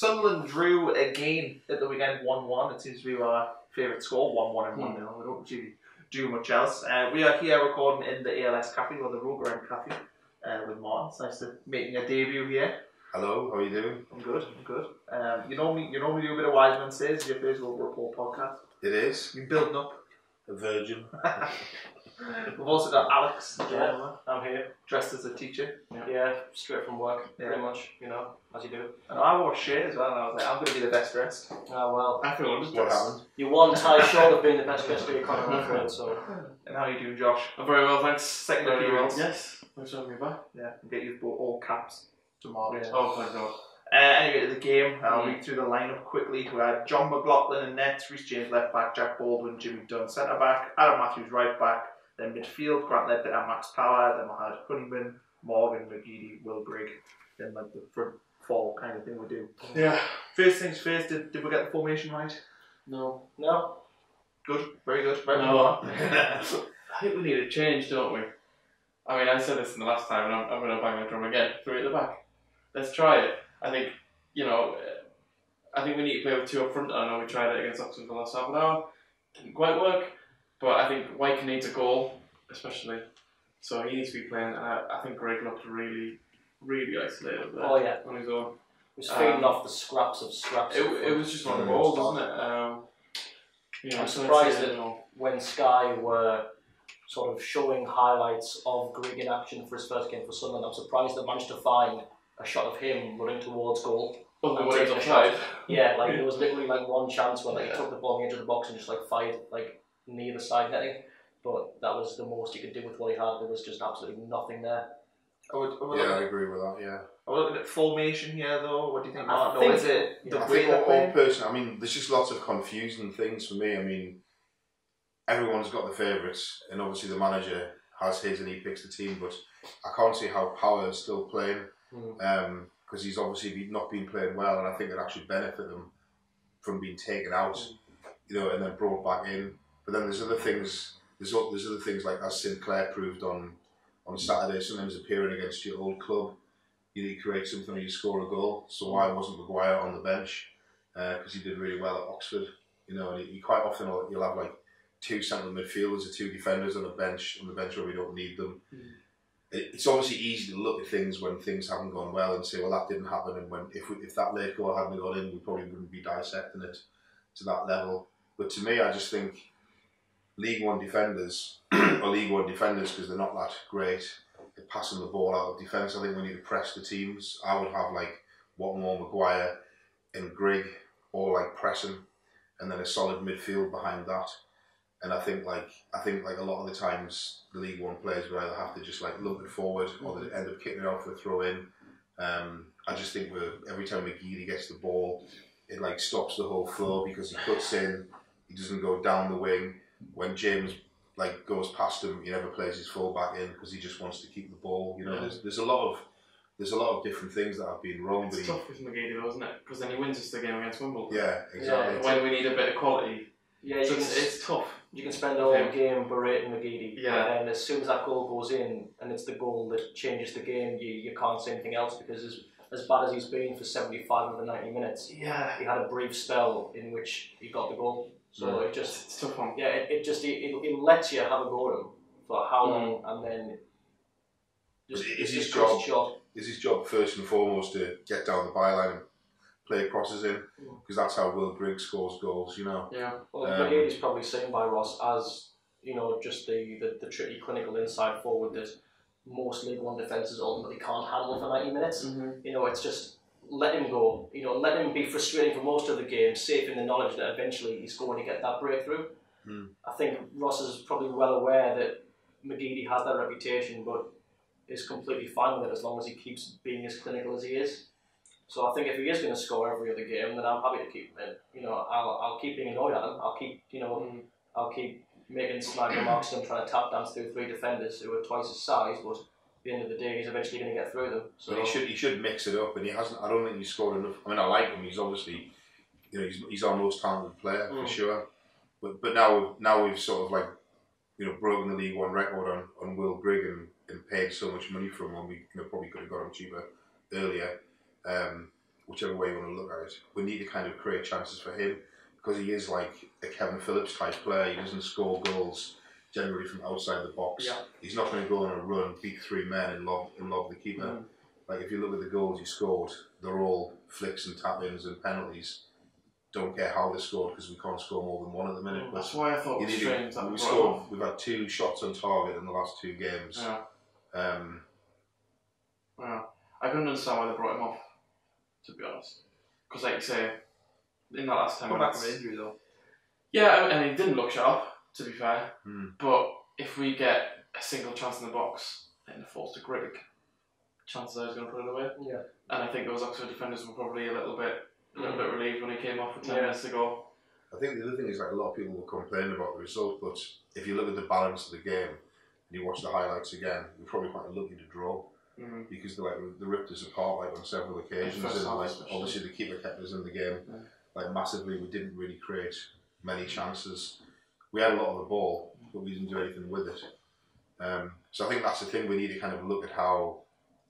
Sunderland drew again at the weekend 1-1. It seems to be our favourite score, 1-1 and 1-0. We don't really do much else. We are here recording in the ALS Cafe, or the Roker Rapport Cafe, with Martin. It's nice to making a debut here. Hello, how are you doing? I'm good. You normally do a bit of Wiseman Says, your first Roker Rapport podcast. It is. You're building up. A virgin. We've also got Alex. Yeah, I'm here. Dressed as a teacher. Yeah, straight from work, pretty much, you know, as you do. And I wore a shirt as well, and I was like, I'm going to be the best dressed. Oh, well. I feel underdressed. What happened? You're one tie short of being the best dressed, but you can't run for it, so. And how are you doing, Josh? I'm very well, thanks. Second Very appearance. well. Yes, thanks for having me back. Yeah, and get you all caps tomorrow. Yeah. Oh, thank God. Anyway, to the game, I'll read through the lineup quickly. We had John McLaughlin in nets, Reece James left back, Jack Baldwin, Jimmy Dunn centre back, Adam Matthews right back, then midfield, Grant Ledbetter and Max Power, then we had Honeyman, Morgan, McGeady, Will Brigg, then like the front four kind of thing we do. Yeah. First things first, did we get the formation right? No. No. Good, very good. Very No. good. I think we need a change, don't we? I mean, I said this in the last time, and I'm going to bang the drum again. 3 at the back. Let's try it. I think, you know, I think we need to play with 2 up front. I know we tried it against Oxford for the last half an hour. Didn't quite work. But I think Wyke needs a goal, especially. So he needs to be playing. And I think Greg looked really, really isolated there. Oh, yeah. On his own. He was feeding off the scraps. It was just one of the balls, wasn't it? You know, I'm surprised that when Sky were sort of showing highlights of Greg in action for his first game for Sunderland, I'm surprised they managed to find a shot of him running towards goal. Taking a shot. Yeah, like there was literally like one chance where like, he took the ball on the edge of the box and just like fired like near the side netting. But that was the most he could do with what he had. There was just absolutely nothing there. I agree with that, yeah. Are we looking at formation here though? What do you think, I Martin? think- Or is it the I way think they're all playing? person, I mean, there's just lots of confusing things for me. I mean, everyone's got the favourites, and obviously the manager has his and he picks the team, but I can't see how Power is still playing, because he's obviously not been playing well, and I think it actually benefit them from being taken out, you know, and then brought back in. But then there's other things. There's other things like, as Sinclair proved on Saturday, sometimes appearing against your old club, you create something or you score a goal. So why wasn't Maguire on the bench? Because he did really well at Oxford, you know. And you quite often you'll have like 2 central midfielders or 2 defenders on the bench where we don't need them. It's obviously easy to look at things when things haven't gone well and say, well, that didn't happen, and if that late goal hadn't gone in, we probably wouldn't be dissecting it to that level. But to me, I just think League One defenders, because they're not that great at passing the ball out of defence. I think we need to press the teams. I would have like Watmore, Maguire and Grigg all like pressing, and then a solid midfield behind that. And I think like a lot of the times the League One players will either have to just like lump it forward or they end up kicking it out for a throw in. I just think every time McGeady gets the ball, it like stops the whole flow because he cuts in, he doesn't go down the wing. When James like goes past him, he never plays his full back in because he just wants to keep the ball. You know, there's a lot of different things that have been wrong. It's tough with McGeady though, isn't it? Because then he wins us the game against Wimbledon. Yeah, exactly. Yeah, when we need a bit of quality. Yeah, So it's tough. You can spend the whole game berating McGeady, Yeah. and as soon as that goal goes in, and it's the goal that changes the game, you can't say anything else, because as bad as he's been for 75 of the 90 minutes, Yeah. he had a brief spell in which he got the goal. So it just, It's a tough one. yeah, it lets you have a go at him for how long, and then just Is just his cuts job- it short. Is his job first and foremost to get down the byline and play crosses in, because that's how Will Briggs scores goals, you know. Yeah. Well, McGeady's probably seen by Ross as, you know, just the tricky clinical inside forward that most League One defences ultimately can't handle for 90 minutes. You know, it's just let him go. You know, let him be frustrating for most of the game, safe in the knowledge that eventually he's going to get that breakthrough. I think Ross is probably well aware that McGeady has that reputation, but is completely fine with it as long as he keeps being as clinical as he is. So I think if he is going to score every other game, then I'm happy to keep him in. You know, I'll keep being annoyed at him. I'll keep, you know, I'll keep making snide remarks to him, trying to tap dance through 3 defenders who are twice his size, but at the end of the day, he's eventually going to get through them. So But he should mix it up, and he hasn't. I don't think he's scored enough. I mean, I like him. He's obviously, you know, he's our most talented player for sure. But now we've sort of like, you know, broken the League One record on Will Grigg and paid so much money for him when we probably could have got him cheaper earlier. whichever way you want to look at it. We need to kind of create chances for him because he is like a Kevin Phillips type player. He doesn't score goals generally from outside the box. Yeah. He's not going to go on a run, beat 3 men and lob the keeper. Like if you look at the goals he scored, they're all flicks and tap-ins and penalties. Don't care how they're scored because we can't score more than 1 at the minute. That's why I thought it was strange that we've had 2 shots on target in the last 2 games. Yeah. I couldn't understand why they brought him off, to be honest. Because like you say, in that last 10 minutes... Back from injury though. Yeah, and he didn't look sharp, to be fair. But if we get a single chance in the box and forced to Grigg, chances are he's going to put it away. Yeah. And I think those Oxford defenders were probably a little bit relieved when he came off with 10 minutes to go. I think the other thing is like a lot of people will complain about the result, but if you look at the balance of the game and you watch the highlights again, we're probably quite lucky to draw because they ripped us apart like on several occasions, and like obviously the keeper kept us in the game like massively. We didn't really create many chances. We had a lot of the ball, but we didn't do anything with it. So I think that's the thing. We need to kind of look at how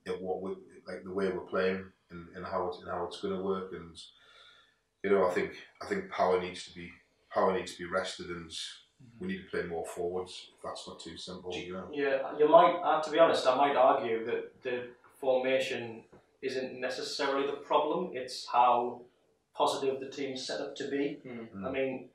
the way we're playing and how it's going to work. And you know, I think power needs to be rested, and we need to play more forwards. If that's not too simple, you know. Yeah, you might. To be honest, I might argue that the formation isn't necessarily the problem. It's how positive the team's set up to be. I mean,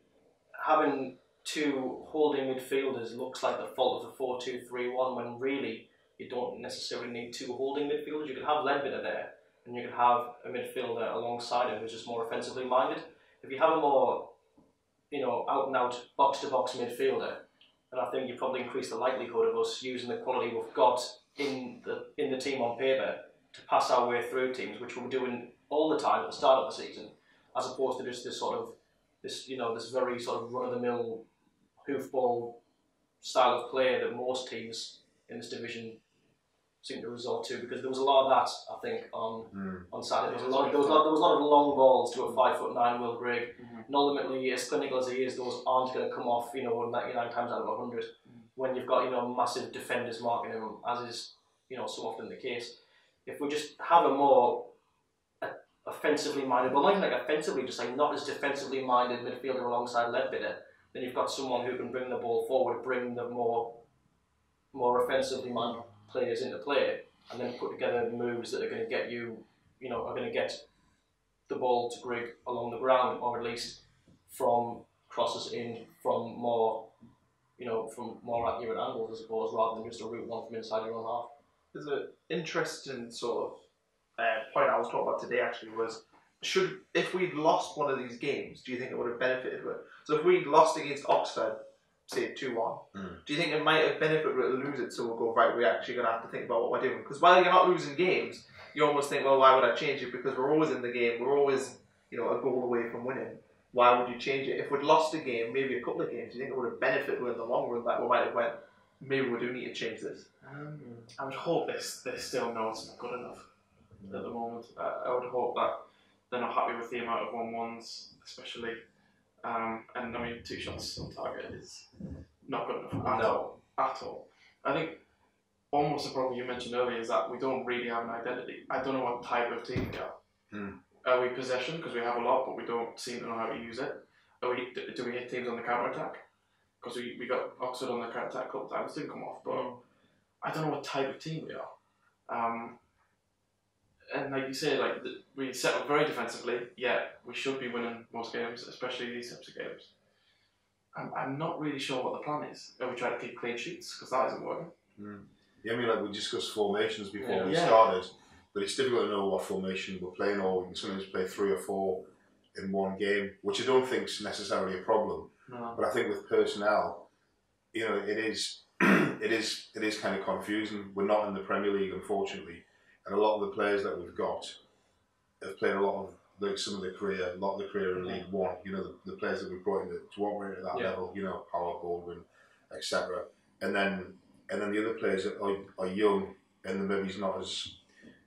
having 2 holding midfielders looks like the fault of the 4-2-3-1 when really you don't necessarily need 2 holding midfielders. You could have Ledbetter there, and you could have a midfielder alongside him who's just more offensively minded. If you have a more, out and out box to box midfielder, then I think you probably increase the likelihood of us using the quality we've got in the team on paper to pass our way through teams, which we're doing all the time at the start of the season, as opposed to just this very sort of run of the mill hoofball style of play that most teams in this division seem to resort to, because there was a lot of that, I think, on Saturday. There was a lot of long balls to a 5'9" Will Grigg, and ultimately, as clinical as he is, those aren't going to come off, 99 times out of 100 when you've got massive defenders marking him, as is so often the case. If we just have a more offensively minded, but not even offensively, just not as defensively minded midfielder alongside Ledbetter, then you've got someone who can bring the ball forward, bring the more offensively minded players into play, and then put together moves that are going to get are going to get the ball to Grigg along the ground, or at least from crosses in from more accurate angles, I suppose, rather than just a route one from inside your own half. There's an interesting sort of point I was talking about today actually was, if we'd lost one of these games, do you think it would have benefited with? So if we'd lost against Oxford, say 2-1, do you think it might have benefited to lose it, so we'll go, right, we're actually going to have to think about what we're doing? Because while you're not losing games, you almost think, well, why would I change it? Because we're always in the game, we're always a goal away from winning. Why would you change it? If we'd lost a game, maybe a couple of games, do you think it would have benefited in the long run, that we might have went, maybe we do need to change this? I would hope they still know it's not good enough at the moment. I would hope that they're not happy with the amount of 1-1s, especially. And I mean, 2 shots on target is not good enough at all. I think almost the problem you mentioned earlier is that we don't really have an identity. I don't know what type of team we are. Are we possession, because we have a lot, but we don't seem to know how to use it? Do we hit teams on the counter-attack? Because we got Oxford on the counter-attack a couple of times, didn't come off, but I don't know what type of team we are. And like you say, we set up very defensively, yet we should be winning most games, especially these types of games. I'm not really sure what the plan is. Are we trying to keep clean sheets? Because that isn't working. Yeah, I mean, we discussed formations before we started, but it's difficult to know what formation we're playing, or we can sometimes play 3 or 4 in one game, which I don't think is necessarily a problem. No. But I think with personnel, it is kind of confusing. We're not in the Premier League, unfortunately. And a lot of the players that we've got have played a lot of some of their career, a lot of the career in League One. The players that we've brought in to operate at that level. Power, Baldwin, etc. And then the other players that are young and maybe not as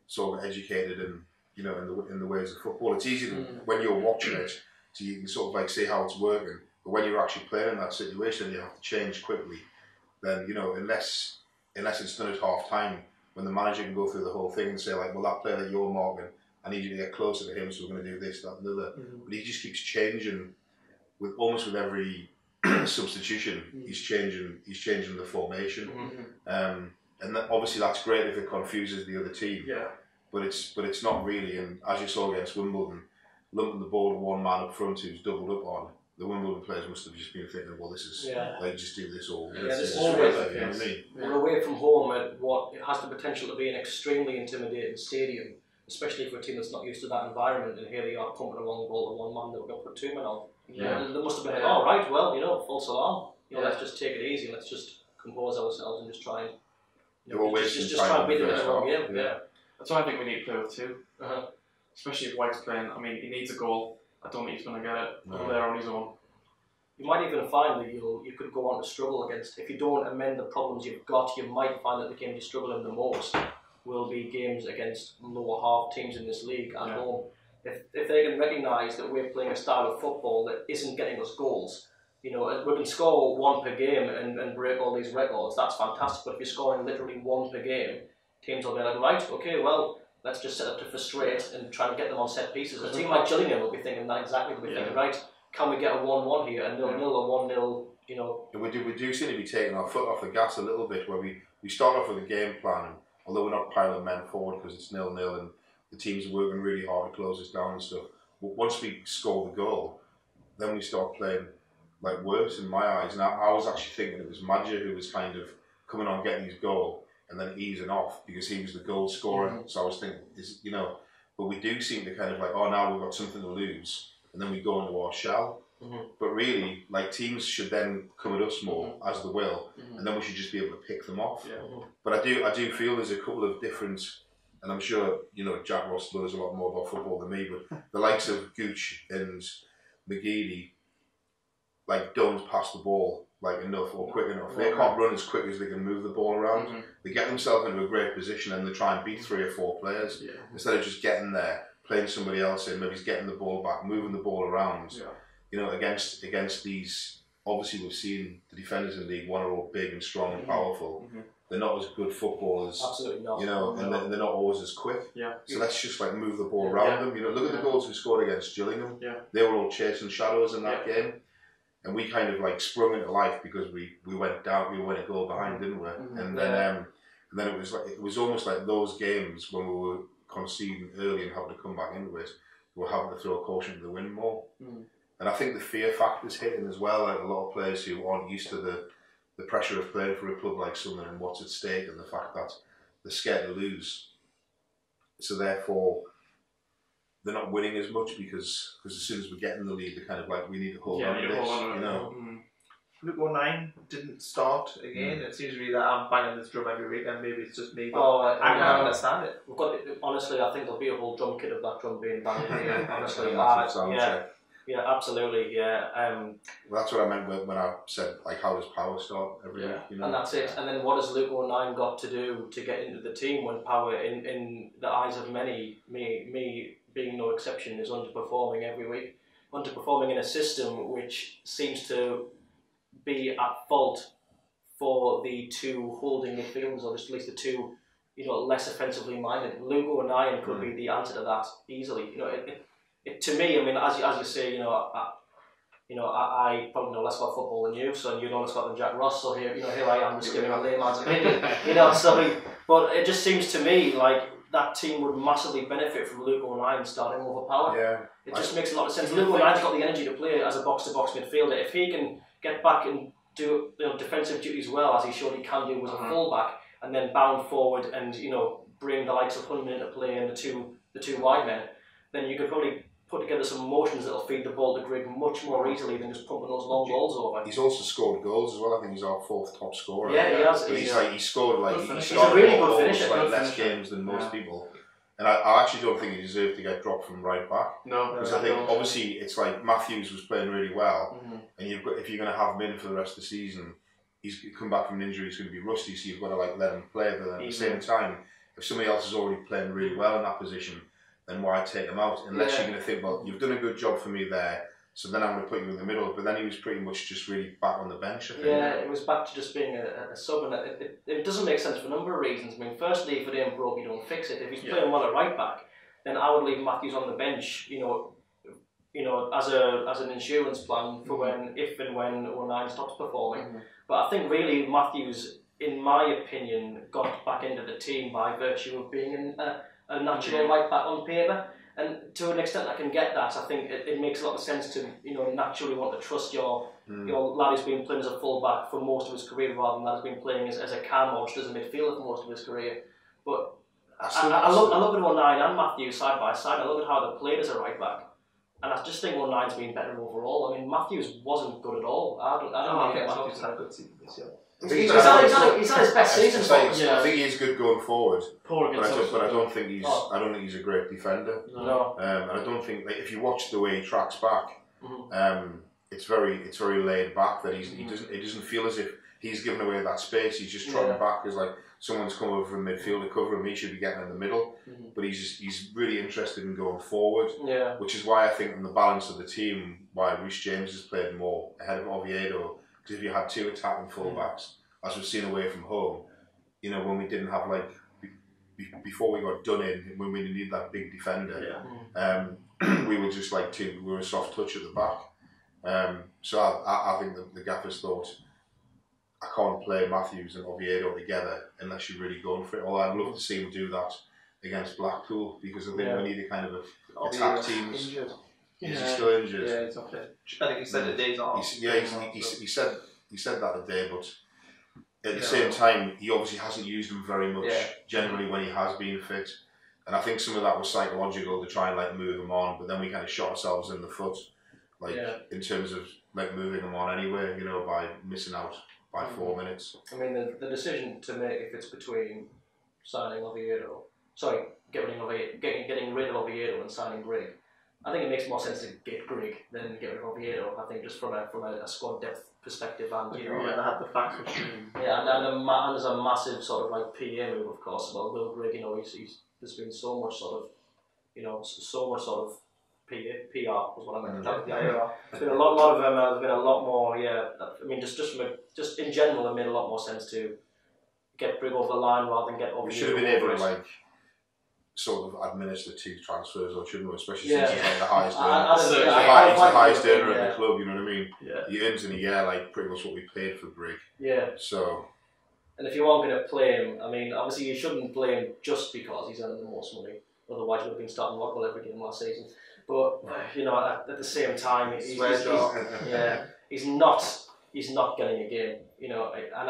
sort of educated and in the ways of football. It's easy when you're watching it, so you can sort of see how it's working. But when you're actually playing in that situation, you have to change quickly. Then unless it's done at half time, when the manager can go through the whole thing and say, well, that player that you're marking I need you to get closer to him, so we're going to do this, that, and the other. But he just keeps changing with almost with every substitution. He's changing the formation, and obviously that's great if it confuses the other team. Yeah. But it's not really. And as you saw against Wimbledon, lumping the ball to one man up front who's doubled up on. The Wimbledon players must have just been thinking, well, this is like just do this all. This is always, you know what I mean? We're away from home at what has the potential to be an extremely intimidating stadium, especially for a team that's not used to that environment. And here they are pumping a long ball to one man that we're going to put two men on. Yeah. And they must have been like, all right, well, false alarm. Let's just take it easy. Let's just compose ourselves and just try and just try and beat them in a long game. Yeah. That's why I think we need to play with two. Especially if White's playing. I mean, he needs a goal. I don't think he's going to get it there on his own. You might even find that you could go on to struggle against, if you don't amend the problems you've got, you might find that the games you struggle in the most will be games against lower half teams in this league at home. If they can recognise that we're playing a style of football that isn't getting us goals, we can score one per game and break all these records, that's fantastic, but if you're scoring literally one per game, teams will be like, right, okay, well, let's just set up to frustrate and try and get them on set pieces. A team like Gillingham will be thinking that exactly. They'll be thinking, right, can we get a 1-1 here, a 0-0 or 1-0, We do seem to be taking our foot off the gas a little bit, where we start off with a game plan, and although we're not piling men forward because it's 0-0 and the teams are working really hard to close us down and stuff, but once we score the goal, then we start playing like worse in my eyes. And I was actually thinking it was Madja who was kind of coming on getting his goal and then easing off because he was the goal scorer. So I was thinking, but we do seem to kind of like, oh, now we've got something to lose, and then we go into our shell. But really, like, teams should then come at us more as the will, and then we should just be able to pick them off. But I do feel there's a couple of different, and I'm sure Jack Ross knows a lot more about football than me, but the likes of Gooch and McGeady, like, don't pass the ball like enough or quick enough. They can't run as quick as they can move the ball around. They get themselves into a great position and they try and beat 3 or 4 players instead of just getting there, playing somebody else in, maybe getting the ball back, moving the ball around. Against these, obviously we've seen the defenders in League One are all big and strong and powerful. They're not as good footballers. Absolutely not. And they're not always as quick. So let's just like move the ball around them. Look at the goals we scored against Gillingham. They were all chasing shadows in that game. And we kind of like sprung into life because we went down, we went a goal behind, didn't we? And then it was almost like those games when we were conceding early and having to come back into it, we were having to throw caution to the wind more. And I think the fear factor's hitting as well. Like a lot of players who aren't used to the pressure of playing for a club like Sunderland and what's at stake, and the fact that they're scared to lose. So therefore, they're not winning as much because as soon as we get in the lead, they're kind of like, we need to hold on to this. Luke O'Nien didn't start again. It seems to be that I'm banging this drum every week, and maybe it's just me, but I can't understand it. We've got honestly, I think there'll be a whole drum kit of that drum being banged again. Honestly, yeah, absolutely, Well, that's what I meant when I said, like, how does Power start every week? And that's it. And then what has Luke O'Nien got to do to get into the team when Power, in the eyes of many, me being no exception, is underperforming every week? Underperforming in a system which seems to be at fault for the two holding midfielders, or at least the two, less offensively minded. Luke O'Nien could be the answer to that easily. To me, I mean, as you say, I probably know less about football than you, so you know less about than Jack Ross. So here I am just giving a layman's opinion. But it just seems to me like that team would massively benefit from Luke O'Nien starting over Power. It just makes a lot of sense. Luke O'Nien's got the energy to play as a box-to-box midfielder. If he can get back and do defensive duties well, as he showed he can do as a fullback, and then bound forward and bring the likes of Hunman into play and the two wide men, then you could probably put together some motions that'll feed the ball to Grigg much more easily than just pumping those long balls over. He's also scored goals as well. I think he's our 4th top scorer. Yeah, he has. But he scored he's a really good finisher. Like less games than most people. And I actually don't think he deserved to get dropped from right back. No. Because I think obviously it's like Matthews was playing really well, and if you're going to have him in for the rest of the season, he's come back from an injury, he's going to be rusty, so you've got to let him play. But at the same time, if somebody else is already playing really well in that position, then why take him out? Unless you're going to think, well, you've done a good job for me there, so then I'm going to put you in the middle. But then he was pretty much just really back on the bench, I think. Yeah, it was back to just being a sub, and it doesn't make sense for a number of reasons. I mean, firstly, if it ain't broke, you don't fix it. If he's playing well at right back, then I would leave Matthews on the bench, you know, as an insurance plan for if and when 09 stops performing. But I think really Matthews, in my opinion, got back into the team by virtue of being a natural right back on paper. And to an extent I can get that. I think it makes a lot of sense to, you know, naturally want to trust your lad who's been playing as a full back for most of his career rather than that has been playing as a cam or just as a midfielder for most of his career. But I look at 09 and Matthews side by side. I look at how they played as a right back. And I just think 09's been better overall. I mean, Matthews wasn't good at all. I don't think Matthews had a good season this year. He's had his best season. I think he is good going forward, But I don't think he's a great defender. No. And I don't think, like, if you watch the way he tracks back, it's very laid back. That it doesn't feel as if he's given away that space. He's just trotting back as like someone's come over from midfield to cover him. He should be getting in the middle, but he's really interested in going forward. Yeah. Which is why I think in the balance of the team, why Reece James has played more ahead of Oviedo. Because if you had two attacking fullbacks, as we've seen away from home, you know, when we didn't have like before we got done in, when we needed that big defender, we were just like we were a soft touch at the back. So I think the gaffers thought, I can't play Matthews and Oviedo together unless you're really going for it. Although I'd love to see him do that against Blackpool, because I think we need a kind of attack teams. Injured. Is he still injured? Yeah, he's up there. I think he said the days off. He said that today, but at the same time, he obviously hasn't used him very much. Generally, when he has been fit, and I think some of that was psychological to try and like move him on. But then we kind of shot ourselves in the foot, like in terms of like moving him on anyway. You know, by missing out by 4 minutes. I mean, the decision to make if it's between signing Oviedo, getting rid of Oviedo and signing Grigg. I think it makes more sense to get Grigg than get rid of Oviedo. I think just from a squad depth perspective, and you know, I had the facts machine. Yeah, and there's a massive sort of like PA move, of course, about Will Grigg. You know, there's been so much sort of, you know, so much sort of PR was what I meant. There's been a lot of them. There's been a lot more. Yeah, I mean, just in general, it made a lot more sense to get Grigg over the line rather than get Oviedo. We should have been able to like sort of administer two transfers, or shouldn't we? Especially since he's like the highest earner. He's the highest earner in the club, you know what I mean? Yeah. He earns in a year like pretty much what we paid for Grigg. Yeah. So. And if you aren't going to play him, I mean, obviously you shouldn't play him just because he's earning the most money. Otherwise, you would have been starting Rockwell every game last season. But you know, at the same time, he's not getting a game. You know, and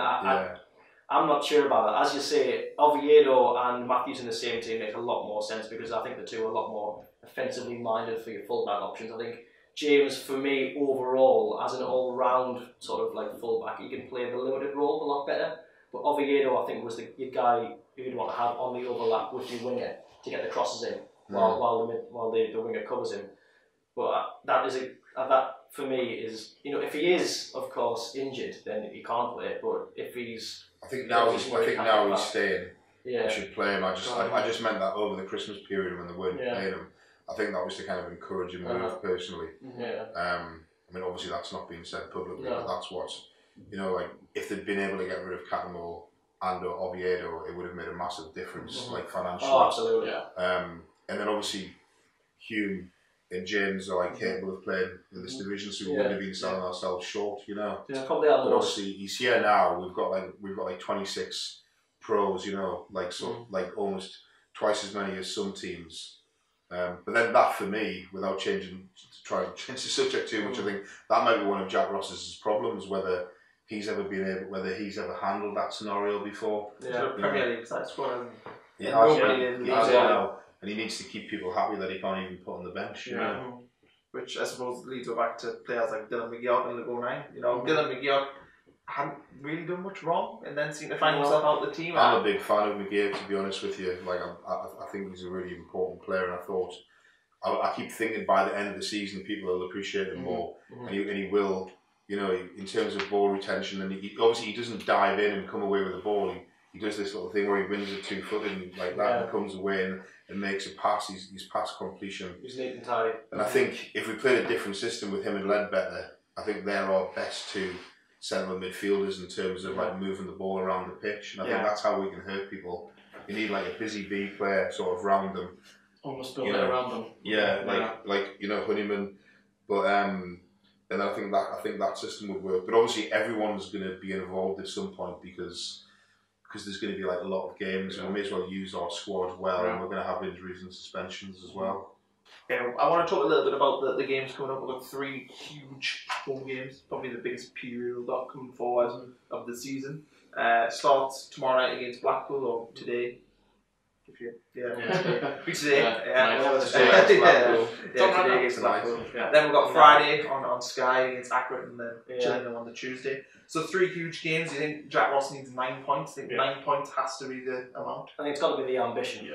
I'm not sure about that. As you say, Oviedo and Matthews in the same team makes a lot more sense because I think the two are a lot more offensively minded for your fullback options. I think James, for me, overall, as an all-round sort of like fullback, he can play the limited role a lot better. But Oviedo, I think, was the guy who you'd want to have on the overlap with your winger to get the crosses in while the winger covers him. But that for me is, you know, if he is of course injured, then he can't play. But if he's, I think now he's staying. Yeah, we should play him. I just meant that over the Christmas period when they weren't playing him. I think that was to kind of encourage him move personally. Yeah. I mean, obviously that's not being said publicly, but that's what, you know, like if they'd been able to get rid of Cattermole and Oviedo, it would have made a massive difference, like financially. Oh, absolutely. And then obviously Hume and James are like capable of playing in this division, so we wouldn't have been selling ourselves short, you know. It's probably our obviously he's here now. We've got like 26 pros, you know, like like almost twice as many as some teams. But then that for me, without trying to change the subject too much, I think that might be one of Jack Ross's problems, whether he's ever handled that scenario before. Yeah, Premier League side squad. And he needs to keep people happy that he can't even put on the bench. You know? Which I suppose leads back to players like Dylan McGeoch and the 09. You know, Dylan McGeoch hadn't really done much wrong and then seemed to find himself out of the team. I'm a big fan of McGeoch, to be honest with you. Like I think he's a really important player, and I thought I keep thinking by the end of the season people will appreciate him more, and he will. You know, in terms of ball retention, and he doesn't dive in and come away with the ball. He does this little thing where he wins it 2-footed and like that and comes away and makes a pass. He's pass completion. He's neat and tidy. And I think if we played a different system with him and Ledbetter, I think they're our best two central midfielders in terms of like moving the ball around the pitch. And I think that's how we can hurt people. You need like a busy B player sort of round them. Almost build it around them. Yeah, like Honeyman, but and I think that system would work. But obviously, everyone's going to be involved at some point because there's going to be like a lot of games, and we may as well use our squad well. And we're going to have injuries and suspensions as well. Yeah, I want to talk a little bit about the games coming up. We've got 3 huge home games, probably the biggest period we've got coming forward of the season. Starts tomorrow night against Blackpool, or today. Today against Blackpool. Then we've got Friday on Sky against Accrington, and then Gillingham on the Tuesday. So 3 huge games. You think Jack Ross needs 9 points? I think 9 points has to be the amount. I think it's got to be the ambition.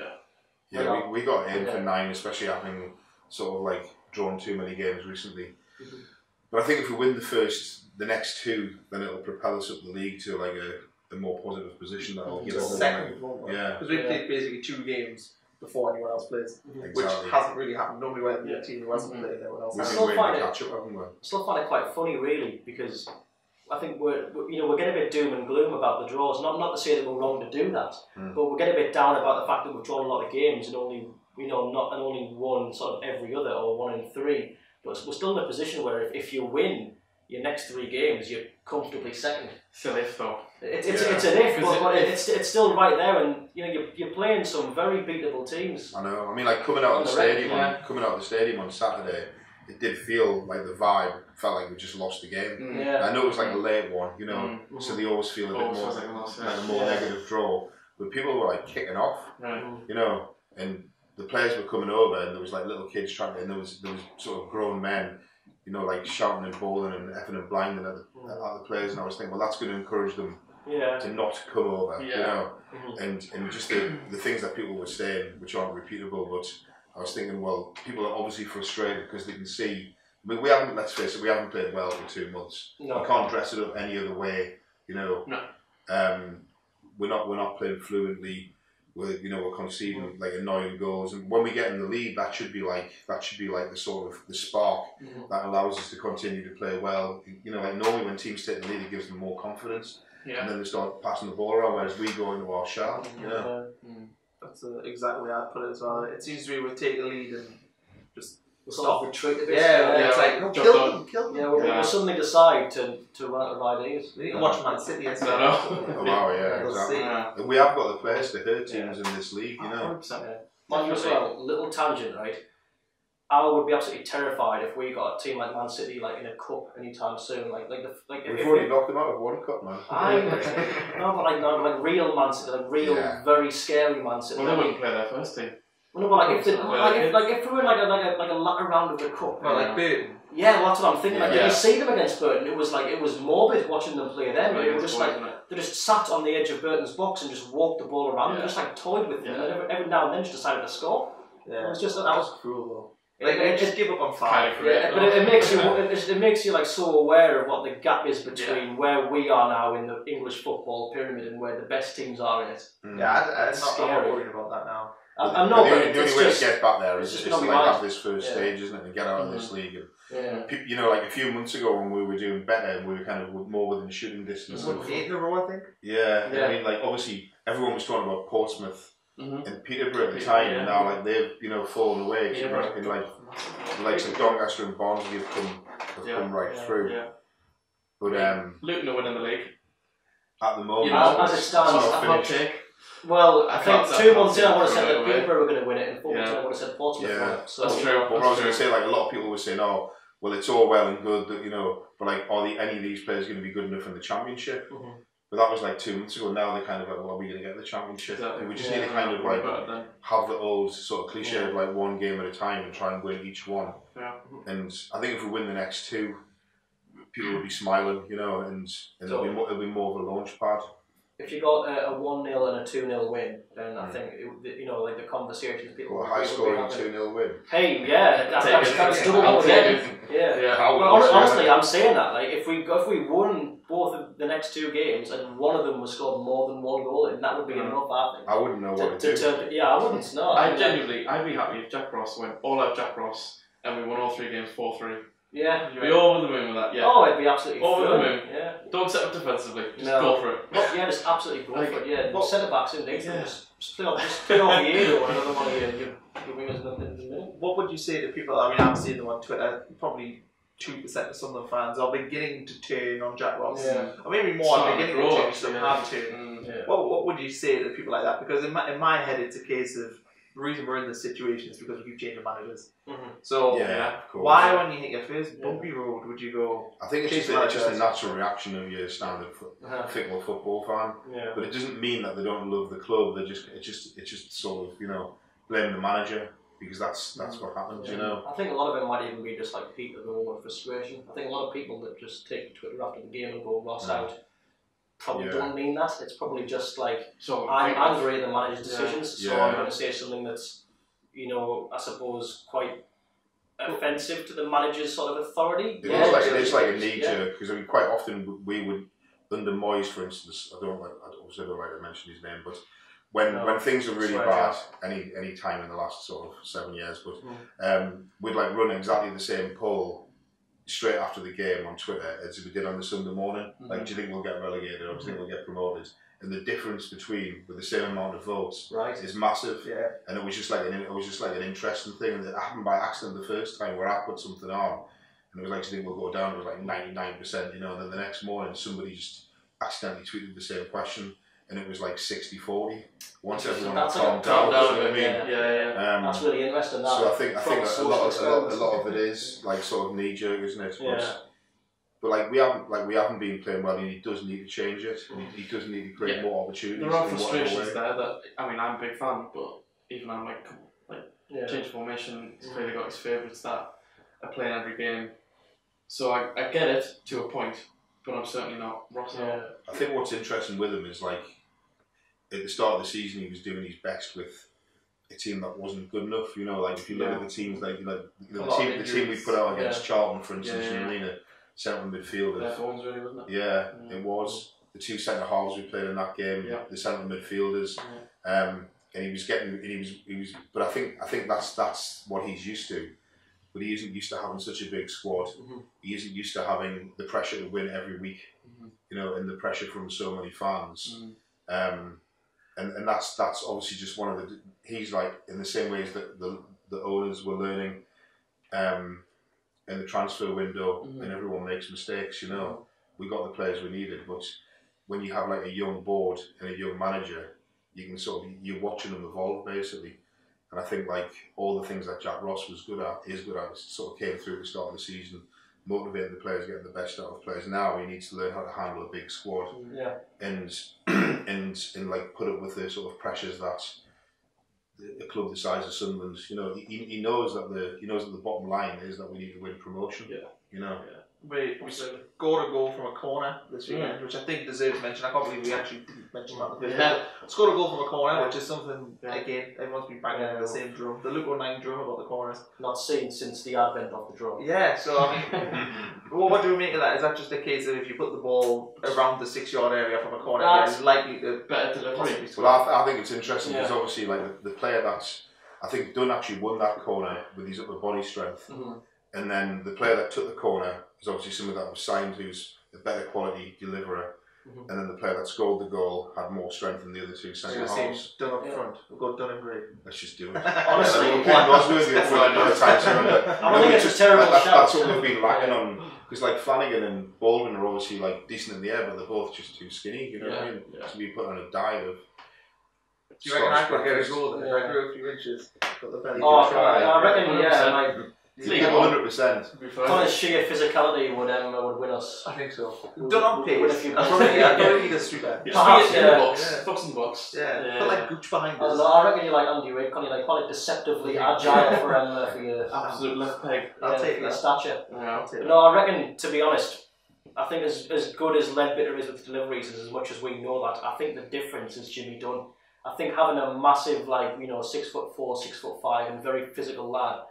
Yeah, we got in for 9, especially having sort of like drawn too many games recently. But I think if we win the next 2, then it'll propel us up the league to like a more positive position. That'll give us second, because we played basically 2 games before anyone else plays, which hasn't really happened. Normally, when the team who hasn't played, everyone else. We've been waiting to catch up, haven't we? I still find it quite funny, really, because I think we're getting a bit doom and gloom about the draws. Not to say that we're wrong to do that, but we're getting a bit down about the fact that we've drawn a lot of games and only won sort of every other or 1 in 3. But we're still in a position where if you win your next 3 games, you're comfortably second. Still if though. It's an if, but it's still right there, and you're playing some very beatable teams. I know. I mean, like coming out of the stadium on Saturday, it did feel like the vibe felt like we just lost the game. I know it was like a late one, so they always feel a bit more like a more negative draw. But people were like kicking off, and the players were coming over, and there was like little kids trying to, and there was sort of grown men, like shouting and bawling and effing and blinding at the players. And I was thinking, well, that's going to encourage them to not come over, and just the things that people were saying, which aren't repeatable, but I was thinking, well, people are obviously frustrated because they can see. I mean, let's face it, we haven't played well for 2 months. No. We can't dress it up any other way, No. We're not playing fluently. We're conceding like annoying goals, and when we get in the lead, that should be like the sort of the spark that allows us to continue to play well. Like normally when teams take the lead, it gives them more confidence, and then they start passing the ball around, whereas we go into our shell. That's exactly how I put it as well. It seems to be we take the lead and just stop retreat a bit. It's like no, kill them. We'll suddenly decide to run out of ideas. We need to watch Man City. Exactly. And we have got the players to hurt teams in this league, 100%. Mind you as well, little tangent, right? I would be absolutely terrified if we got a team like Man City like in a cup anytime soon. We've already knocked them out of 1 cup, man. Like real Man City, very scary Man City. Well, they wouldn't play their first team. Well, no, but if we were in like a latter round of the cup, like Burton. Yeah, well, that's what I'm thinking. Like, did you see them against Burton? It was morbid watching them play them. It was just they just sat on the edge of Burton's box and just walked the ball around. They just like toyed with them, and every now and then just decided to score. Yeah, it was just that was cruel though. Just give up on 5. But it makes you like so aware of what the gap is between where we are now in the English football pyramid and where the best teams are in it. I'm not worried about that now. I'm not. The only way to get back there is to have this first stage, isn't it, and get out of this league. And like a few months ago when we were doing better, we were kind of more within shooting distance. 8 in a row, I think. Yeah. I mean, like obviously everyone was talking about Portsmouth and Peterborough at the time, and now like they've fallen away. Like the likes of Doncaster and Barnsley have come right through. Yeah. But Luton are winning the league at the moment. As it stands, well, I think 2 months in I would have said that Peterborough were going to win it, and 4 months in I would have said Portsmouth won it. So that's true. But I was going to say, like a lot of people were saying, oh, well, it's all well and good that but like, are any of these players going to be good enough in the Championship? But that was like 2 months ago. Now they're kind of like, well, are we going to get the Championship? Exactly. We just need to kind of like have the old sort of cliche of like 1 game at a time and try and win each one. Yeah. And I think if we win the next 2, people will be smiling, and it'll be more of a launch pad. If you got a 1-0 and a 2-0 win, then I think like the conversations people. Well, high scoring 2-0 win. Hey, that's double what we're getting. Honestly, I'm saying that. Like, if we won both of the next 2 games and one of them was scored more than 1 goal, and that would be enough. I think. I wouldn't know what to do. I wouldn't. No. I'd be happy if Jack Ross went all out Jack Ross and we won all 3 games 4-3. Yeah. You'd be over the moon with that, Oh, it'd be absolutely over the moon. Yeah. Don't set up defensively, just go for it. Just absolutely go for it, yeah. Centre backs in there, just Just play off Oviedo or another one of your wingers in the middle. What would you say to people? I mean, I've seen them on Twitter. Probably 2% of some of the fans are beginning to turn on Jack Ross. Or maybe more are beginning to turn. Some have turned. What would you say to people like that? Because in my head, it's a case of the reason we're in this situation is because we keep changing managers. So why, when you hit your first bumpy road, would you go? I think it's just a natural reaction of your standard football fan. But it doesn't mean that they don't love the club. It's just sort of blame the manager because that's what happens. I think a lot of it might even be just like heat of the moment frustration. I think a lot of people that just take to Twitter after the game and go Ross out probably don't mean that. It's probably just like, I'm angry at the manager's decisions, so I'm going to say something that's, I suppose, quite offensive to the manager's sort of authority. It's like a knee-jerk, because I mean, quite often we would, under Moyes, for instance, I don't like to mention his name, but when things are really bad, any time in the last sort of 7 years, but we'd like run exactly the same poll straight after the game on Twitter as we did on the Sunday morning. Like, do you think we'll get relegated or do you think we'll get promoted? And the difference between with the same amount of votes is massive. And it was just like an interesting thing. And it happened by accident the first time where I put something on, and it was like, do you think we'll go down? It was like 99%, And then the next morning somebody just accidentally tweeted the same question, and it was like 60-40. Once everyone had calmed down, that's really interesting. So I think a lot of it is like sort of knee jerk, isn't it? But like we haven't been playing well, and he does need to change it. He does need to create more opportunities. There are frustrations there that I'm a big fan, but even I'm like change formation. He's clearly got his favourites that are playing every game. So I get it to a point, but I'm certainly not Ross. I think what's interesting with him is like at the start of the season he was doing his best with a team that wasn't good enough. Like if you look at the teams like the team we put out against Charlton, for instance, central midfielders. Their forms really, wasn't it? It was. The two centre halves we played in that game, the central midfielders, and he was. But I think that's what he's used to. But he isn't used to having such a big squad. He isn't used to having the pressure to win every week, and the pressure from so many fans. And that's obviously just one of the. He's like in the same ways that the owners were learning, in the transfer window, and everyone makes mistakes. We got the players we needed, but when you have like a young board and a young manager, you can you're watching them evolve basically. And I think like all the things that Jack Ross is good at, sort of came through at the start of the season, motivating the players, getting the best out of players. Now he needs to learn how to handle a big squad, and like put up with the sort of pressures that a club the size of Sunderland. He knows that the bottom line is that we need to win promotion. We scored a goal from a corner this weekend, which I think deserves mention. I can't believe we actually didn't mention that. Scored a goal from a corner, which is something, again, everyone's been banging the same drum. The Luke 09 drum about the corners. Not seen since the advent of the drum. So I mean, what do we make of that? Is that just a case of if you put the ball around the 6-yard area from a corner, it's likely to better delivery? Well, I think it's interesting because obviously like the player that's, I think Dunn actually won that corner with his upper body strength. And then the player that took the corner is obviously someone that was signed who's a better quality deliverer. And then the player that scored the goal had more strength than the other two centre halves. Done up front. We've got Dun and Gray. Let's just do it. Honestly, I think it's a terrible shout. That's what we've been lacking on. Because like Flanagan and Baldwin are obviously like decent in the air, but they're both just too skinny. You know what I mean? To be put on a diet of. Do you reckon I could get a goal if I grew a few inches? Got the belly. I reckon 100%. Kind of sheer physicality would win us. I think so. Done on pace. I probably need a sweeper. Box in the box. Put like Gooch behind us. I reckon you like Andy Wade, quite deceptively agile for your absolute left peg. I'll take your that. stature. I'll take that. No, I reckon, to be honest, I think as good as Ledbetter is with deliveries, as much as we know that, I think the difference is Jimmy Dunn. I think having a massive 6'4", 6'5", and very physical lad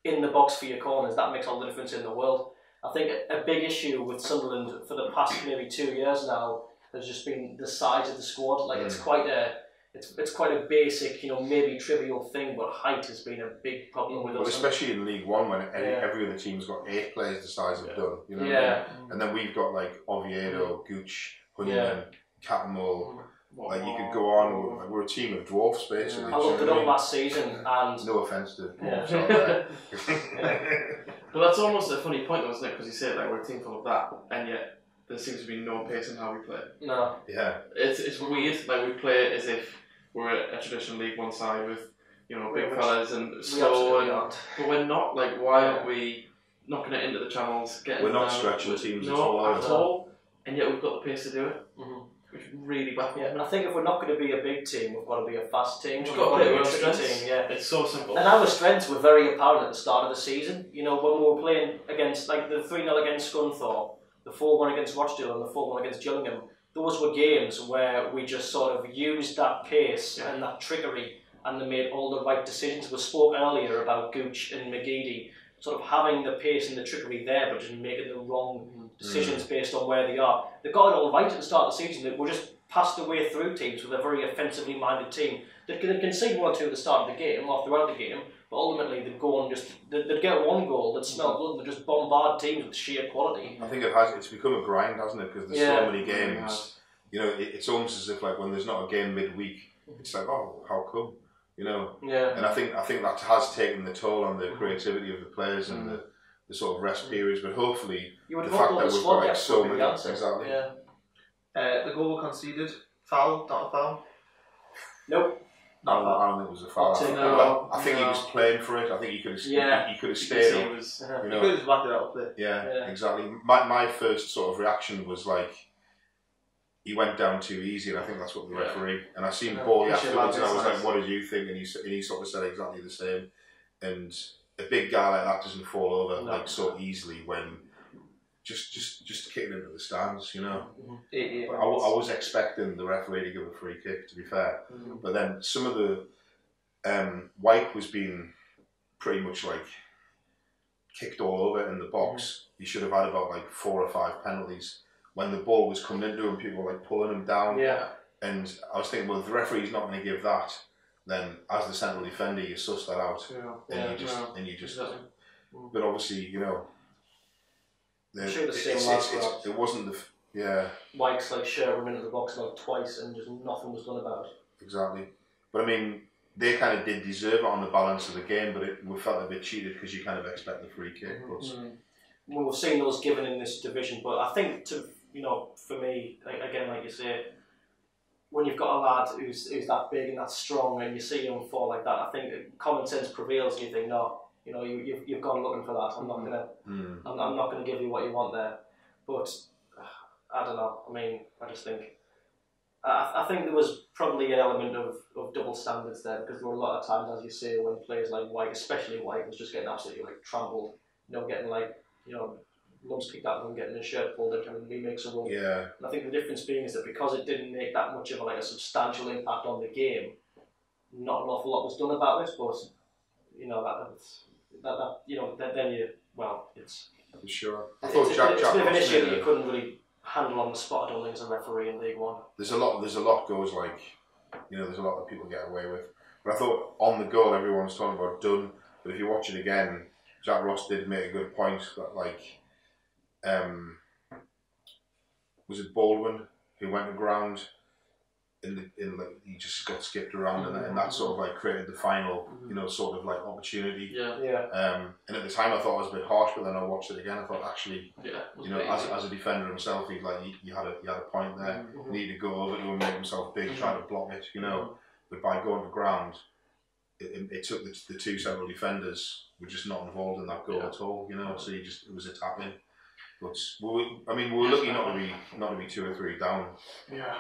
in the box for your corners, that makes all the difference in the world. I think a big issue with Sunderland for the past maybe 2 years now has just been the size of the squad. Like it's quite a basic, maybe trivial thing, but height has been a big problem with us. Well, especially in League One when every other team's got 8 players the size of Dunn. You know what I mean? And then we've got like Oviedo, Gooch, Honeyman, Catmull, Like you could go on. We're a team of dwarfs, basically. I looked it up last season, and no offence to dwarfs Yeah. out there. But that's almost a funny point, though, isn't it? Because you say like we're a team full of that, and yet there seems to be no pace in how we play. no, Yeah. It's weird. Like we play as if we're a traditional League One side with big fellas and slow, but we're not. Like why aren't we knocking it into the channels? We're not stretching teams at all, and yet we've got the pace to do it. Which really baffles me. and I think if we're not going to be a big team, we've got to be a fast team. We've got to be a tricky strengths. team. Yeah, It's so simple. and our strengths were very apparent at the start of the season. You know, when we were playing against, like, the 3-0 against Scunthorpe, the 4-1 against Rochdale, and the 4-1 against Gillingham, those were games where we just sort of used that pace and that trickery, and they made all the right decisions. We spoke earlier about Gooch and McGeady sort of having the pace and the trickery there, but just making the wrong decisions based on where they are. They got it all right at the start of the season. They were just passed their way through teams with a very offensively minded team. They could concede 1 or 2 at the start of the game or throughout the game, but ultimately they'd go on they'd get 1 goal, they'd smell blood, they'd just bombard teams with sheer quality. I think it's become a grind, hasn't it? Because there's so many games. It's almost as if like when there's not a game midweek, it's like, oh, how come? And I think that has taken the toll on the creativity of the players and the sort of rest periods. But hopefully, the fact that we've got like so many exactly. Yeah. The goal conceded, foul, not a foul. Nope. I don't think it was a foul. I think he was playing for it. I think he could have. He could have stayed up. He could have whacked it up there. Yeah, exactly. My first sort of reaction was like, he went down too easy, and I think that's what the referee. And I seen Bally afterwards, and I was like, "What did you think?" And he sort of said exactly the same. And a big guy like that doesn't fall over like so easily when just kicking into the stands, I was expecting the referee to give a free kick, to be fair, but then some of the White was being pretty much like kicked all over in the box. He should have had about like 4 or 5 penalties. When the ball was coming into him, people were like pulling him down. Yeah. And I was thinking, well, if the referee's not going to give that, then as the central defender, you suss that out. And you just. But obviously, it wasn't Mike's like shoved him into the box like twice, and just nothing was done about it. Exactly. But I mean, they kind of did deserve it on the balance of the game, but we felt a bit cheated because you kind of expect the free kick. Well, we've seen those given in this division, but I think for me, again, like you say, when you've got a lad who's that big and that strong, and you see him fall like that, I think common sense prevails, and you think, no, you've gone looking for that. I'm not gonna give you what you want there. But I don't know. I mean, I just think I think there was probably an element of double standards there, because there were a lot of times, as you say, when players like White, especially White, was just getting absolutely like trampled. Getting like lumps kicked out of him, getting his shirt pulled in, and he makes a run. Yeah. And I think the difference being is that because it didn't make that much of a substantial impact on the game, not an awful lot was done about it. But it's for sure. It's a bit of an issue that you couldn't really handle on the spot. I don't think as a referee in League One. There's a lot goes like, there's a lot that people get away with. But I thought on the goal, everyone's talking about done. But if you watch it again, Jack Ross did make a good point that was it Baldwin who went aground he just got skipped around and that sort of created the final sort of opportunity. And at the time I thought it was a bit harsh, but then I watched it again. I thought actually as a defender himself, he had a point there. He needed to go over to him, make himself big, try to block it, But by going to ground, it took the 2 central defenders were just not involved in that goal at all, So it was a tap in. But we were lucky not to be 2 or 3 down. Yeah.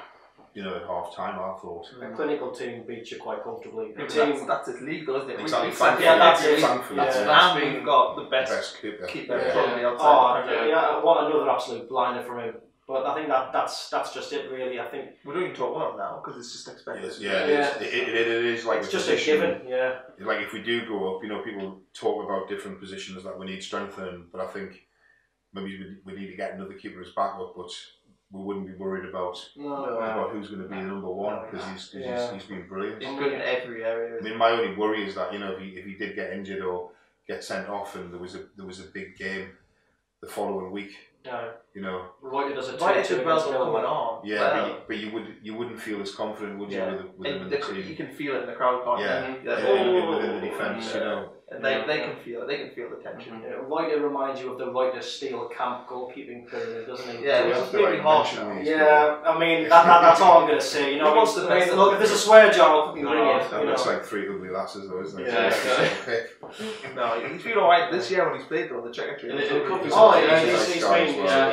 At half time, I thought. A clinical team beats you quite comfortably. That's its league, though, isn't it? Exactly. That's it. We've got the best keeper probably outside. What another absolute blinder from him. But I think that's just it, really. I think we don't even talk about it now because it's just expected. It is like it's just a given. Yeah. Like if we do go up, people talk about different positions that we need strengthening, but I think maybe we need to get another keeper as backup, but we wouldn't be worried about who's going to be the number 1 because he's been brilliant. He's good in every area. My only worry is that if he did get injured or get sent off and there was a big game, the following week. No. You know, Roy does a 2-2 Right, did well against coming Millwall. on. yeah, but you wouldn't feel as confident, would you, with him in the team? You can feel it in the crowd, can't you? Within the defence, you know. And they can feel it. They can feel the tension. Reiter reminds you of the Reiter Steel camp goalkeeping pyramid, doesn't he? Yeah, which is maybe harsh now. Yeah, I mean that's all I'm going to say. You know, What's the best look, if there's a swear jar, I'll fucking bring it. That looks like three ugly lasses, though, isn't it? Yeah. Okay. No, he's been alright this year when he's played though. The Czech In the cup, he's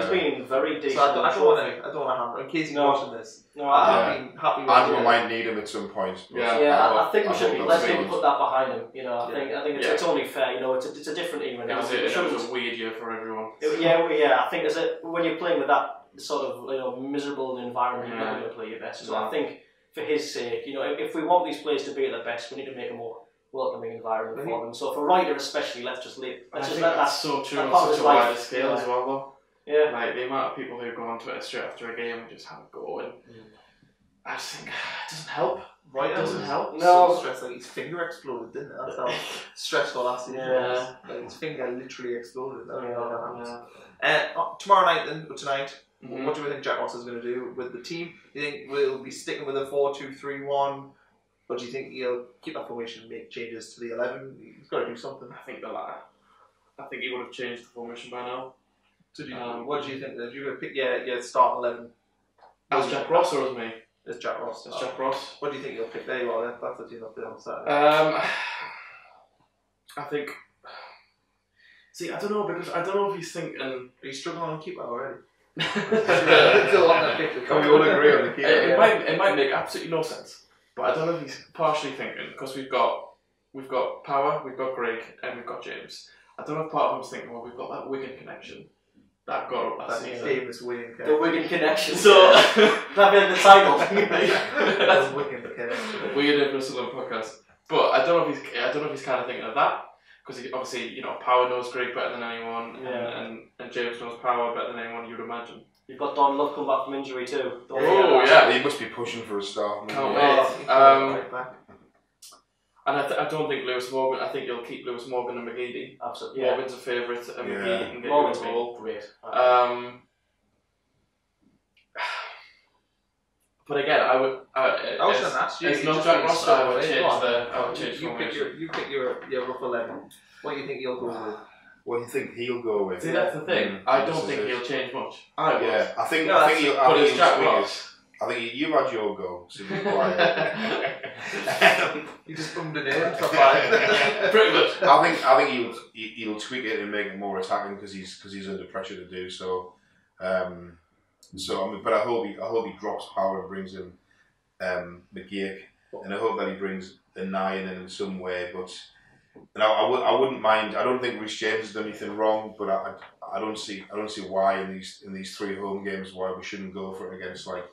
been very decent. So I don't want to hammer in case he's watching this. No, I've been happy with And we might need him at some point. I think we should be. Let's not put that behind him. You know, I think it's only fair. You know, it's a different era now. It was a weird year for everyone. I think when you're playing with that sort of miserable environment, you're not going to play your best. So I think for his sake, you know, if we want these players to be at their best, we need to make a more welcoming environment for them. So for Ryder especially, let's just let that's so true on such a wider scale as well, though. Yeah, like the amount of people who go on Twitter straight after a game and just have a go, and I just think it doesn't help. Right, it doesn't help. No, so stressed. Like his finger exploded, didn't it? That's how stressful last season was. Like his finger literally exploded. Tomorrow night, then, or tonight, what do we think Jack Ross is going to do with the team? Do you think we'll be sticking with a 4-2-3-1? Or do you think he'll keep that formation and make changes to the 11? He's got to do something. I think the latter. I think he would have changed the formation by now. So what do you think? If you're going to pick your start 11, as Jack Ross or as me? As Jack Ross. As Jack Ross. What do you think you'll pick? There you are. That's the team up there on Saturday. I think. See, I don't know if he's thinking. Are you struggling on keeper already? Can we all agree on the keeper? It might make absolutely no sense, but I don't know if he's partially thinking because we've got Power, we've got Greg, and we've got James. I don't know if part of him's thinking, well, we've got that Wigan connection. That got up last season. Famous Wigan connection. The Wigan connection. So that been the title. That's Wigan connection. Weird for a Sunderland podcast. But I don't know if he's kind of thinking of that because obviously Power knows Greg better than anyone, and James knows Power better than anyone you'd imagine. You've got Don Love come back from injury too. He must be pushing for a start. Can't wait. And I don't think Lewis Morgan. I think you'll keep Lewis Morgan and McGeady. Absolutely. Morgan's a favourite, and McGeady can get Morgan's you a goal. Great. But again, I would. I was going to ask you. It's not Jack Ross. I would change you pick your rough 11. What do you think he'll go with? What do you think he'll go with? See, that's the thing. I don't think he'll change much. I think it's Jack Ross. I think you've had your go, so be quiet. You just bummed it in for 5. Pretty much. I think he'll tweak it and make it more attacking because he's under pressure to do so. But I hope he drops Power and brings in McGeady, and I hope that he brings a 9 in some way. But I wouldn't mind. I don't think Reece James has done anything wrong, but I don't see why in these 3 home games why we shouldn't go for it against like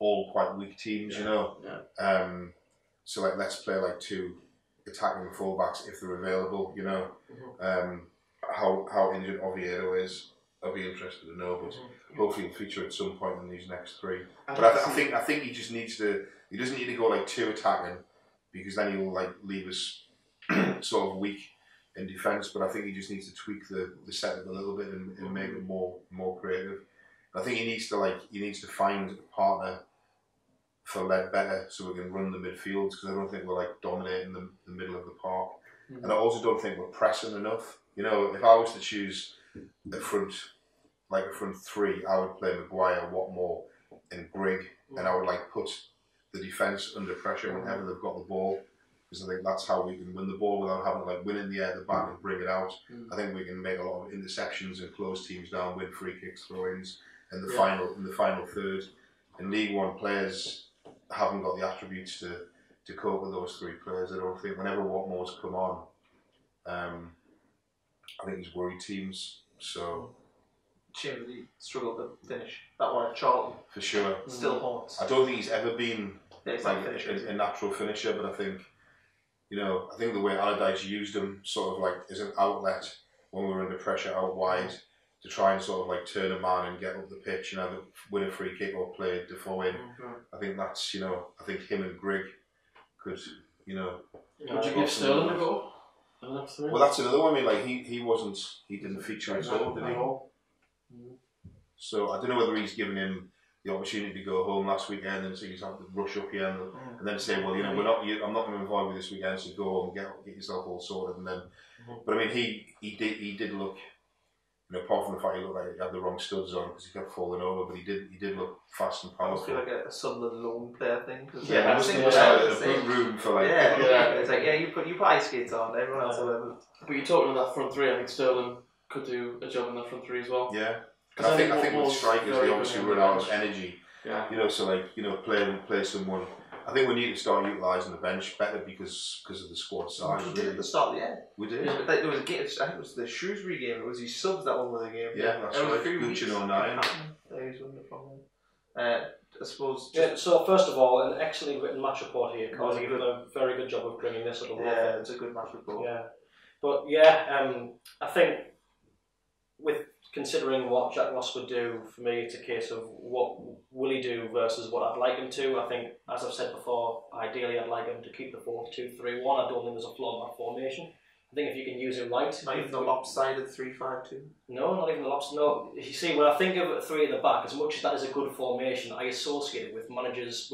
all quite weak teams, you know. Yeah. So like let's play like 2 attacking fullbacks if they're available, you know. How injured Oviedo is, I'll be interested to know, but hopefully he'll feature at some point in these next 3. But I think he just needs to. He doesn't need to go like 2 attacking because then he'll like leave us sort of weak in defence. But I think he just needs to tweak the setup a little bit and make it more creative. I think he needs to find a partner for Ledbetter so we can run the midfield because I don't think we're like dominating the middle of the park, and I also don't think we're pressing enough. You know, if I was to choose a front 3, I would play Maguire, Watmore, and Grigg, and I would like put the defence under pressure whenever they've got the ball because I think that's how we can win the ball without having to like win in the air at the back and bring it out. I think we can make a lot of interceptions and close teams down, win free kicks, throw-ins. In the final third, in League One, players haven't got the attributes to cope with those 3 players. I don't think. Whenever Watmore's come on, I think he's worried teams. So, Shame that he struggled to finish that one at Charlton. For sure, still haunts. I don't think he's ever been a natural finisher, but I think the way Allardyce used him, sort of like as an outlet when we were under pressure out wide. To try and sort of like turn a man and get up the pitch and either win a free kick or play Defoe in. I think that's, I think him and Grigg could, Would you give Sterling a go? Well, that's another one. I mean, like he didn't feature at all, did he? So I don't know whether he's given him the opportunity to go home last weekend and so he's had to rush up here and then say, well, I'm not going to involve you this weekend, so go home, get yourself all sorted, and then. But I mean, he did look. Apart from the fact he looked like he had the wrong studs on because he kept falling over, but he did look fast and powerful. I feel like a Sunderland lone player thing. Yeah, he must have a big room for like. It's like you put ice skates on, everyone else will. But you're talking about that front three. I think Sterling could do a job in that front three as well. Yeah, I think with strikers they obviously run out of energy. Yeah. So like play someone. I think we need to start utilising the bench better because of the squad size. We did at the start of the end. We did. Yeah, but there was a game. I think it was the Shrewsbury game. It was his subs that won the game. Yeah, that's right. Gucci 09. There he's winning it from him. I suppose. Yeah, so first of all, an excellently written match report here. Carl, you've done a very good job of bringing this up. Yeah, it's a good match report. Yeah, but yeah, I think with considering what Jack Ross would do, for me, it's a case of what will he do versus what I'd like him to. I think, as I've said before, ideally I'd like him to keep the 4-2-3-1. I don't think there's a flaw in that formation. I think if you can use it right... Not even the lopsided 3-5-2? No, not even the lopsided. No, you see, when I think of three at the back, as much as that is a good formation, I associate it with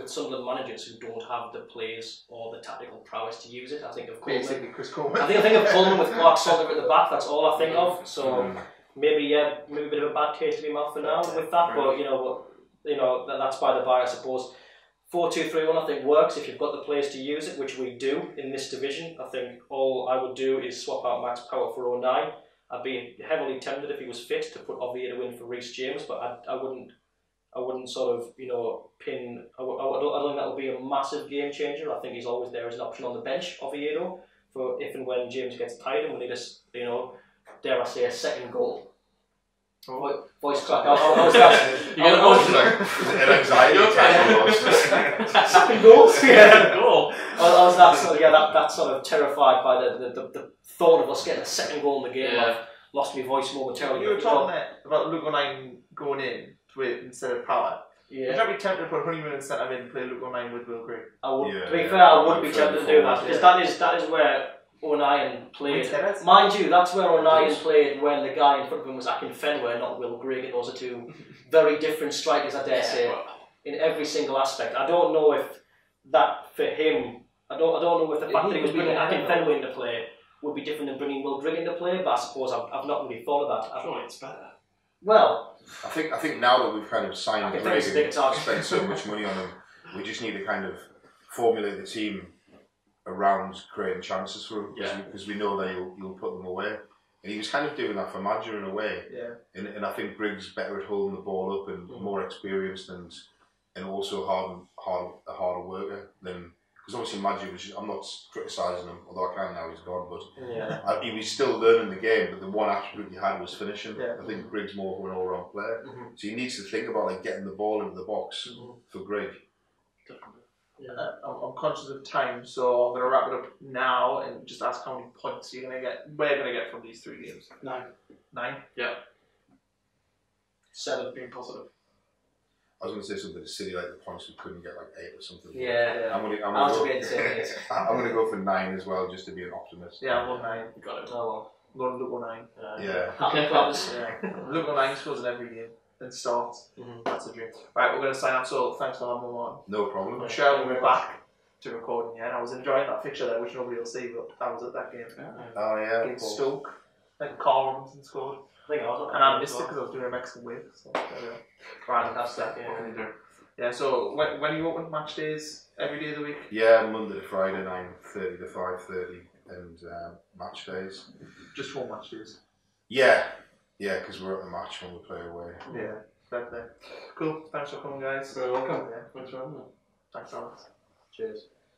Sunderland managers who don't have the players or the tactical prowess to use it. I think of Coleman. Basically, Chris Coleman. I think of Coleman with Clark Salter at the back. That's all I think of. So maybe a bit of a bad taste in my mouth for now with that. But that's by the by, I suppose. 4-2-3-1 I think works if you've got the players to use it, which we do in this division. I think all I would do is swap out Max Power for 09. I'd be heavily tempted if he was fit to put Oviedo in for Reece James, but I wouldn't sort of pin. I don't think that would be a massive game changer. I think he's always there as an option on the bench, Oviedo, for if and when James gets tired and we need dare I say, a second goal. Voice crack. How was that? You an anxiety attack. Second goals? Yeah, goal. I was that sort of terrified by the thought of us getting a second goal in the game. I've lost my voice momentarily. You were talking there about Luke O'Nien going in instead of Power. Yeah. Would you be tempted to put Honeyman and centre mid and play Luke O'Nien with Will Gray? I would. To be fair, I would be tempted to do that because that is where O'Nien played. Mind you, that's where O'Nien played when the guy in front of him was Akin Fenway, not Will Grigg. Those are two very different strikers, I dare say, in every single aspect. I don't know if that for him. I don't know if the fact that he was bringing Akin Fenway into play would be different than bringing Will Grigg into play. But I suppose I've not really thought of that. I thought it's better. Well, I think now that we've kind of signed Grigg and spent so much money on him, we just need to kind of formulate the team around creating chances for him because we know that he'll put them away. And he was kind of doing that for Madger in a way. Yeah. And I think Griggs better at holding the ball up and more experienced and also a harder worker than because obviously Madger was. I'm not criticising him, although I can now he's gone. But he was still learning the game. But the one attribute he had was finishing. Yeah. I think Griggs more of an all-round player, so he needs to think about getting the ball into the box for Grigg. I'm conscious of time, so I'm going to wrap it up now and just ask how many points we're going to get from these 3 games. 9? Yeah. 7 being positive. I was going to say something silly like the points we couldn't get 8 or something. Yeah. I'm going to go for 9 as well, just to be an optimist. Yeah, I'm on 9. You got it. Oh well. I'm going to look on 9. Yeah. Look on 9 scores in every game. And start. That's a dream. Right, we're going to sign up. So thanks for having me on. No problem. Michelle, we're back to recording. Yeah, and I was enjoying that fixture there, which nobody will see, but I was at that game. Oh yeah. Against Stoke, and Carl Robinson scored. I think I was. And I missed it because I was doing a Mexican wave. So there we go. Right, that's that. Yeah. So when are you open match days? Every day of the week? Yeah, Monday to Friday, 9:30 to 5:30, and match days. Just 4 match days. Yeah. Yeah, because we're at the match when we play away. Yeah, fair play. Cool. Thanks for coming, guys. You're welcome. Thanks for having me. Thanks, Alex. Cheers.